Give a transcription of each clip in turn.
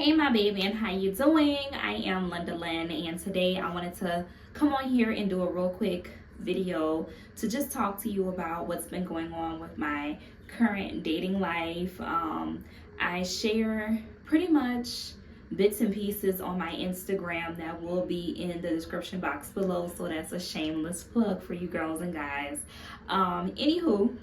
Hey my baby, and how you doing? I am Linda Lynn, and today I wanted to come on here and do a real quick video to just talk to you about what's been going on with my current dating life. I share pretty much bits and pieces on my Instagram that will be in the description box below, so that's a shameless plug for you girls and guys. Anywho,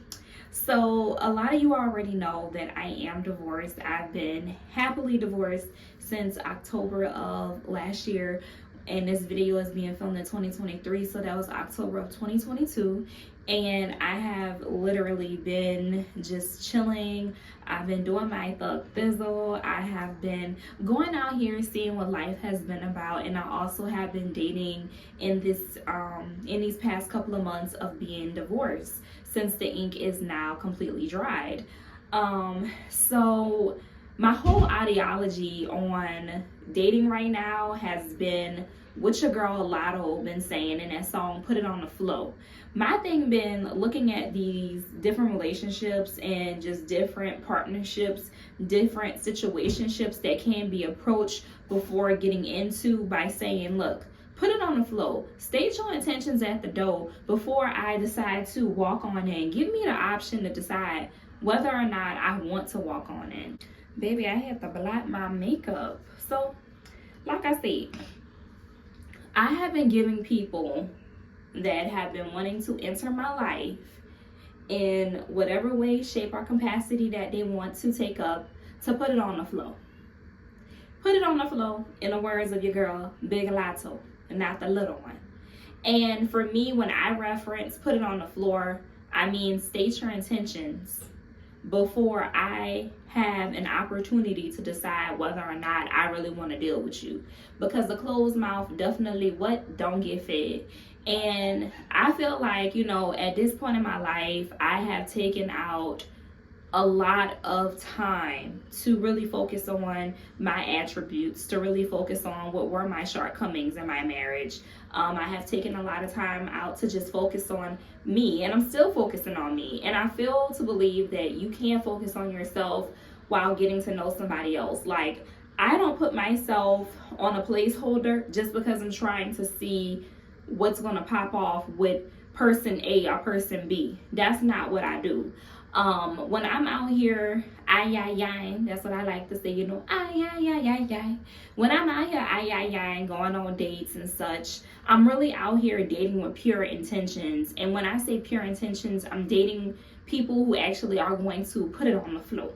so a lot of you already know that I am divorced. I've been happily divorced since October of last year, and this video is being filmed in 2023, so that was October of 2022. And I have literally been just chilling. I've been doing my thug thizzle. I have been going out here seeing what life has been about, and I also have been dating in these past couple of months of being divorced, since the ink is now completely dried. So my whole ideology on dating right now has been what your girl Lotto been saying in that song, Put It on the Flow. My thing been looking at these different relationships and just different partnerships, different situationships that can be approached before getting into by saying, look, put it on the flow. State your intentions at the door before I decide to walk on in. Give me the option to decide whether or not I want to walk on in. Baby, I had to blot my makeup. So, like I said, I have been giving people that have been wanting to enter my life in whatever way, shape, or capacity that they want to take up to put it on the flow. Put it on the flow, in the words of your girl, Big Lotto, and not the little one. And for me, when I reference put it on the floor, I mean state your intentions before I have an opportunity to decide whether or not I really want to deal with you. Because the closed mouth definitely don't get fed. And I feel like, at this point in my life, I have taken out a lot of time to really focus on my attributes, to really focus on what were my shortcomings in my marriage. I have taken a lot of time out to just focus on me, and I'm still focusing on me. And I feel to believe that you can focus on yourself while getting to know somebody else. Like, I don't put myself on a placeholder just because I'm trying to see what's going to pop off with person A or person B. That's not what I do. When I'm out here, that's what I like to say, when I'm out here, going on dates and such, I'm really out here dating with pure intentions. And when I say pure intentions, I'm dating people who actually are going to put it on the floor,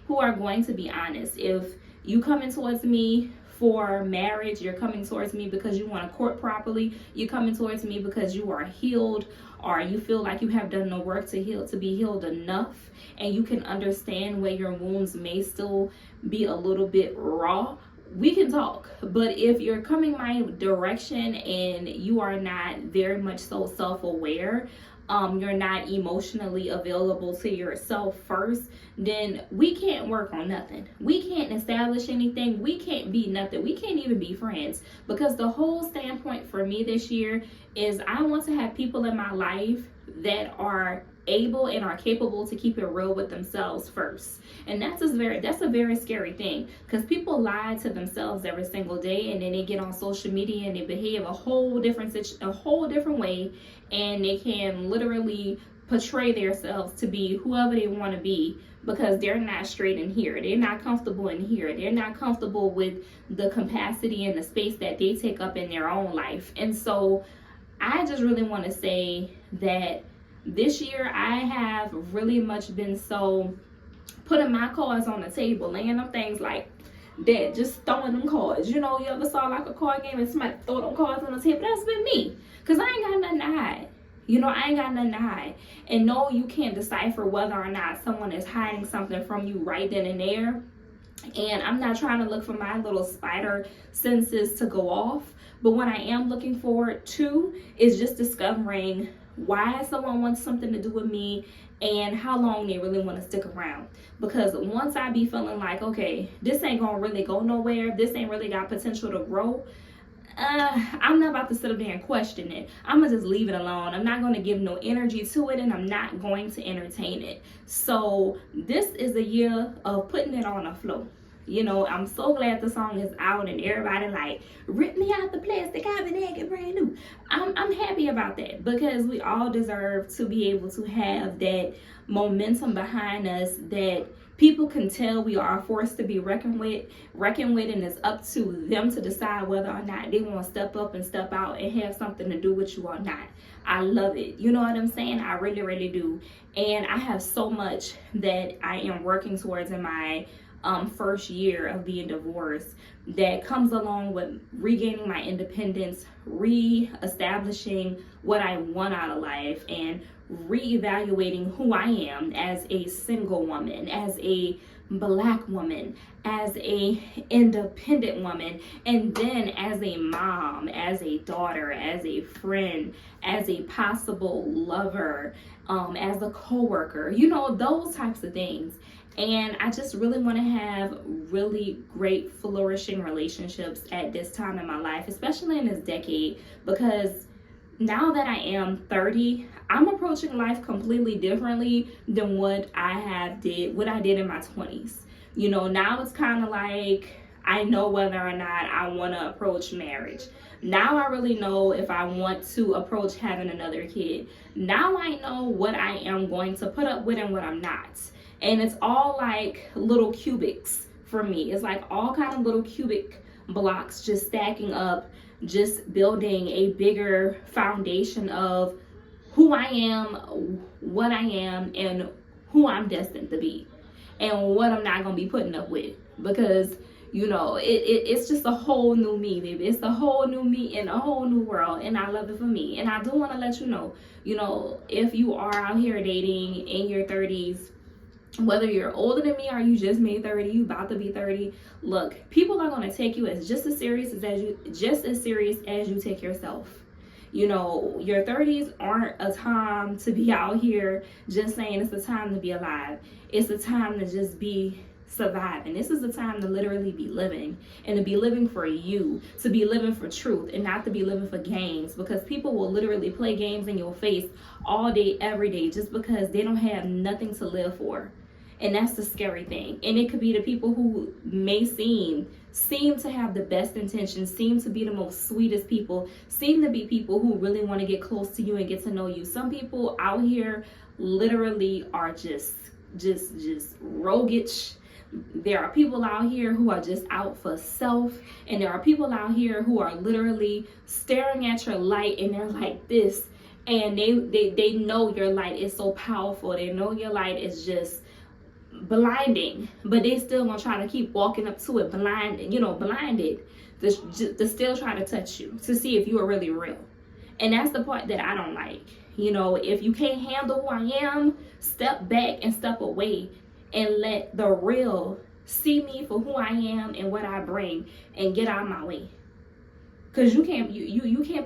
who are going to be honest. If you coming towards me for marriage, you're coming towards me because you want to court properly, you're coming towards me because you are healed, or you feel like you have done the work to be healed enough, and you can understand where your wounds may still be a little bit raw, we can talk. But if you're coming my direction and you are not very much so self-aware, you're not emotionally available to yourself first, then we can't work on nothing. We can't establish anything. We can't be nothing. We can't even be friends, because the whole standpoint for me this year is I want to have people in my life that are able and are capable to keep it real with themselves first. And that's a very scary thing, because people lie to themselves every single day, and then they get on social media and they behave a whole different way, and they can literally portray themselves to be whoever they want to be, because they're not straight in here. They're not comfortable in here. They're not comfortable with the capacity and the space that they take up in their own life. And so I just really want to say that this year I have really much been so putting my cards on the table, laying them things like that, just throwing them cards. You ever saw like a card game and somebody throw them cards on the table? That's been me, because I ain't got nothing to hide. I ain't got nothing to hide. And no, you can't decipher whether or not someone is hiding something from you right then and there. And I'm not trying to look for my little spider senses to go off, but what I am looking forward to is just discovering why someone wants something to do with me and how long they really want to stick around. Because once I be feeling like, okay, this ain't gonna really go nowhere, this ain't really got potential to grow, I'm not about to sit up there and question it. I'm gonna just leave it alone. I'm not gonna give no energy to it, and I'm not going to entertain it. So this is a year of putting it on the floor. You know, I'm so glad the song is out and everybody like, rip me out the plastic, I've been acting brand new. I'm happy about that, because we all deserve to be able to have that momentum behind us that people can tell we are a force to be reckoned with, and it's up to them to decide whether or not they want to step up and step out and have something to do with you or not. I love it. You know what I'm saying? I really, really do. And I have so much that I am working towards in my first year of being divorced that comes along with regaining my independence, re-establishing what I want out of life, and re-evaluating who I am as a single woman, as a Black woman, as a independent woman, and then as a mom, as a daughter, as a friend, as a possible lover, as a co-worker, you know, those types of things. And I just really want to have really great flourishing relationships at this time in my life, especially in this decade, because now that I am 30, I'm approaching life completely differently than what I did in my 20s. You know, now it's kind of like I know whether or not I want to approach marriage. Now I really know if I want to approach having another kid. Now I know what I am going to put up with and what I'm not. And it's all like little cubics for me. It's like all kind of little cubic blocks just stacking up, just building a bigger foundation of who I am, what I am, and who I'm destined to be, and what I'm not going to be putting up with. Because, you know, it's just a whole new me, baby. It's a whole new me in a whole new world, and I love it for me. And I do want to let you know, if you are out here dating in your 30s, whether you're older than me or you just made 30, you about to be 30, look, people are going to take you as just as serious as you take yourself. You know, your 30s aren't a time to be out here just saying it's a time to be alive. It's a time to just be surviving. This is the time to literally be living, and to be living for you, to be living for truth, and not to be living for games, because people will literally play games in your face all day, every day, just because they don't have nothing to live for. And that's the scary thing. And it could be the people who may seem to have the best intentions, seem to be the most sweetest people, seem to be people who really want to get close to you and get to know you. Some people out here literally are just roguish. There are people out here who are just out for self, and there are people out here who are literally staring at your light, and they're like this, and they know your light is so powerful. They know your light is just blinding, but they still gonna try to keep walking up to it blinded to still try to touch you, to see if you are really real. And that's the part that I don't like. You know, if you can't handle who I am, step back and step away and let the real see me for who I am and what I bring, and get out of my way. Because you can't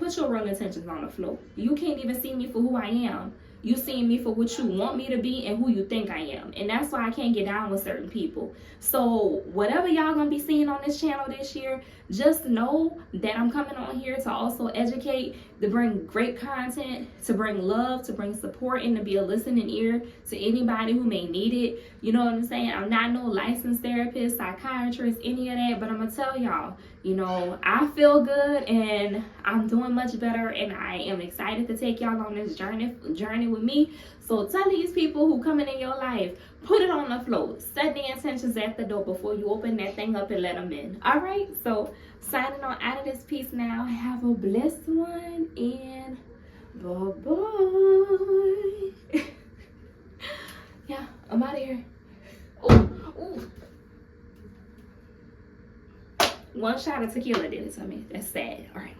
put your real intentions on the floor. You can't even see me for who I am. You see me for what you want me to be and who you think I am. And that's why I can't get down with certain people. So whatever y'all gonna be seeing on this channel this year, just know that I'm coming on here to also educate, to bring great content, to bring love, to bring support, and to be a listening ear to anybody who may need it. You know what I'm saying? I'm not no licensed therapist, psychiatrist, any of that, but I'm gonna tell y'all, you know, I feel good and I'm doing much better, and I am excited to take y'all on this journey with me. So tell these people who coming in your life, put it on the floor. Set the intentions at the door before you open that thing up and let them in. All right? So signing on out of this piece now. Have a blessed one, and bye-bye. Yeah, I'm out of here. Ooh. One shot of tequila did it to me. That's sad. All right.